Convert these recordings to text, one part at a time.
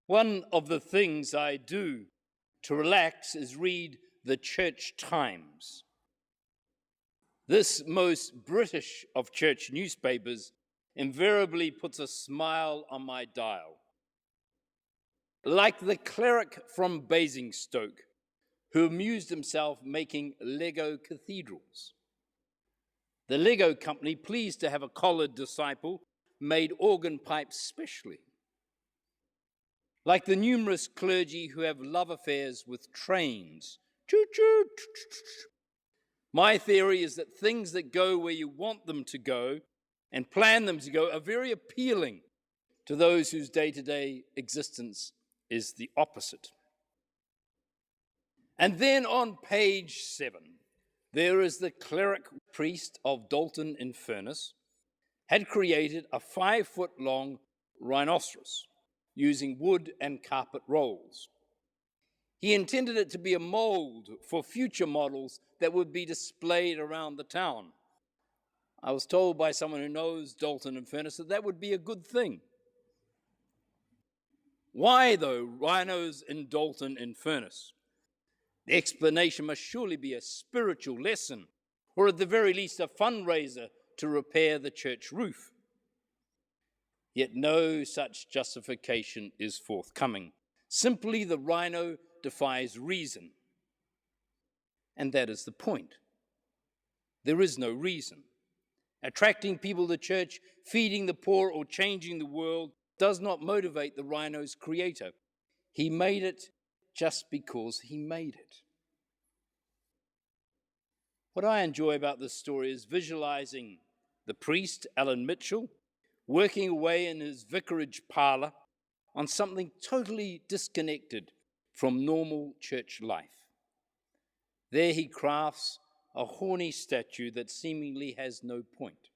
One of the things I do to relax is read the Church Times. This most British of church newspapers invariably puts a smile on my dial. Like the cleric from Basingstoke, who amused himself making Lego cathedrals. The Lego company, pleased to have a collared disciple, made organ pipes specially. Like the numerous clergy who have love affairs with trains. Choo-choo. My theory is that things that go where you want them to go and plan them to go are very appealing to those whose day-to-day existence is the opposite. And then on page 7, there is the cleric priest of Dalton-in-Furness had created a 5-foot-long rhinoceros using wood and carpet rolls. He intended it to be a mold for future models that would be displayed around the town. I was told by someone who knows Dalton-in-Furness that that would be a good thing. Why, though, rhinos in Dalton-in-Furness? The explanation must surely be a spiritual lesson, or at the very least a fundraiser to repair the church roof. Yet no such justification is forthcoming. Simply the rhino defies reason. And that is the point. There is no reason. Attracting people to church, feeding the poor, or changing the world does not motivate the rhino's creator. He made it just because he made it. What I enjoy about this story is visualizing the priest, Alan Mitchell, working away in his vicarage parlor on something totally disconnected from normal church life. There he crafts a horny statue that seemingly has no point.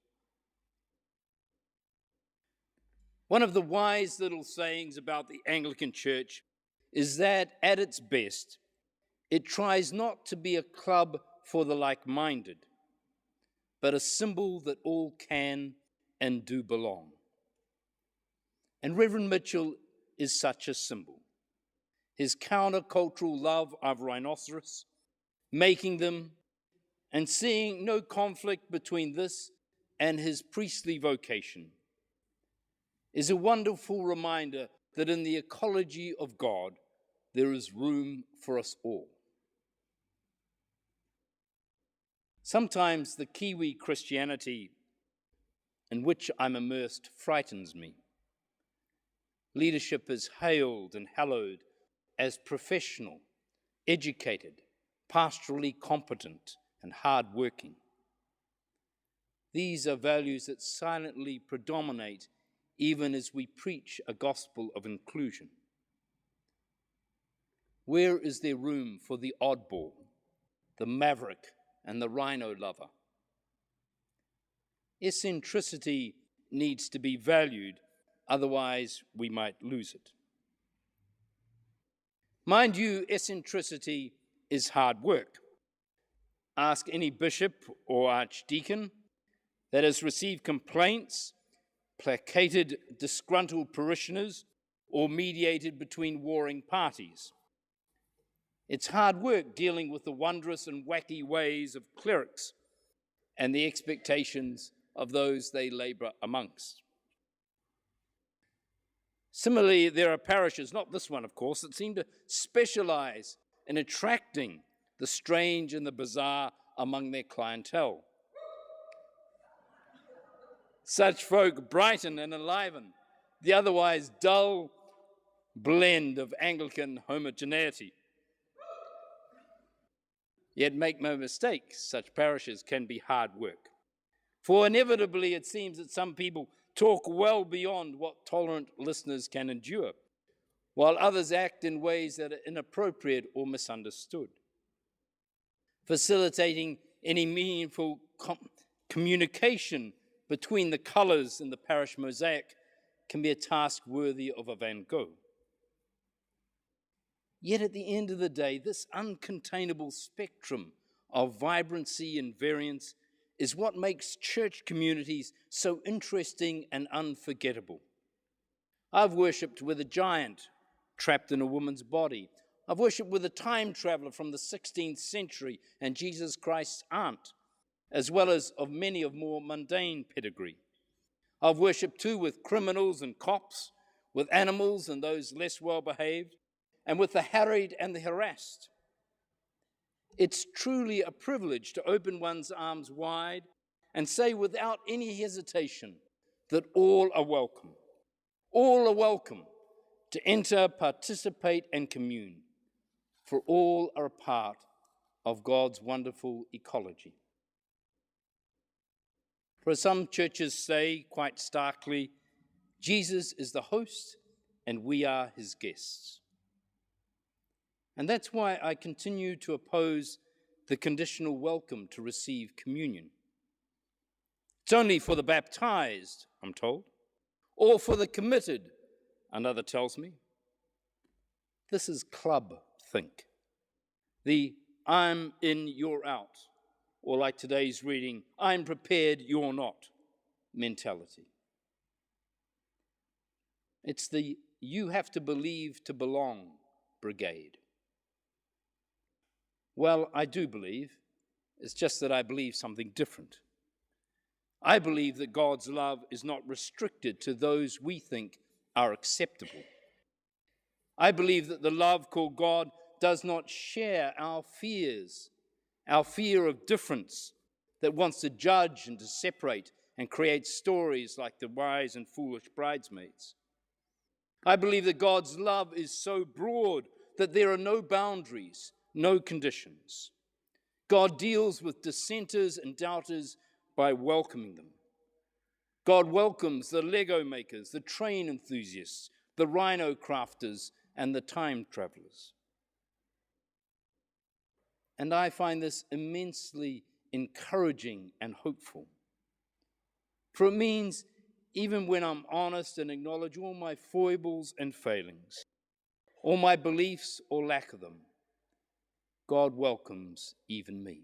One of the wise little sayings about the Anglican Church is that, at its best, it tries not to be a club for the like-minded, but a symbol that all can and do belong. And Reverend Mitchell is such a symbol. His countercultural love of rhinoceros, making them, and seeing no conflict between this and his priestly vocation, is a wonderful reminder that in the ecology of God, there is room for us all. Sometimes the Kiwi Christianity in which I'm immersed frightens me. Leadership is hailed and hallowed as professional, educated, pastorally competent, and hard-working. These are values that silently predominate even as we preach a gospel of inclusion. Where is there room for the oddball, the maverick, and the rhino lover? Eccentricity needs to be valued, otherwise we might lose it. Mind you, eccentricity is hard work. Ask any bishop or archdeacon that has received complaints, placated disgruntled parishioners, or mediated between warring parties. It's hard work dealing with the wondrous and wacky ways of clerics and the expectations of those they labor amongst. Similarly, there are parishes, not this one of course, that seem to specialize in attracting the strange and the bizarre among their clientele. Such folk brighten and enliven the otherwise dull blend of Anglican homogeneity. Yet make no mistake, such parishes can be hard work. For inevitably it seems that some people talk well beyond what tolerant listeners can endure, while others act in ways that are inappropriate or misunderstood. Facilitating any meaningful communication between the colors in the parish mosaic can be a task worthy of a Van Gogh. Yet at the end of the day, this uncontainable spectrum of vibrancy and variance is what makes church communities so interesting and unforgettable. I've worshipped with a giant trapped in a woman's body. I've worshipped with a time traveler from the 16th century and Jesus Christ's aunt, as well as of many of more mundane pedigree. I've worshipped too with criminals and cops, with animals and those less well-behaved, and with the harried and the harassed. It's truly a privilege to open one's arms wide and say without any hesitation that all are welcome. All are welcome to enter, participate, and commune, for all are a part of God's wonderful ecology. For as some churches say quite starkly, Jesus is the host and we are his guests. And that's why I continue to oppose the conditional welcome to receive communion. It's only for the baptized, I'm told, or for the committed, another tells me. This is club think. The I'm in, you're out, or like today's reading, I'm prepared, you're not mentality. It's the you have to believe to belong brigade. Well, I do believe. It's just that I believe something different. I believe that God's love is not restricted to those we think are acceptable. I believe that the love called God does not share our fears, our fear of difference that wants to judge and to separate and create stories like the wise and foolish bridesmaids. I believe that God's love is so broad that there are no boundaries, no conditions. God deals with dissenters and doubters by welcoming them. God welcomes the Lego makers, the train enthusiasts, the rhino crafters, and the time travelers. And I find this immensely encouraging and hopeful. For it means even when I'm honest and acknowledge all my foibles and failings, all my beliefs or lack of them, God welcomes even me.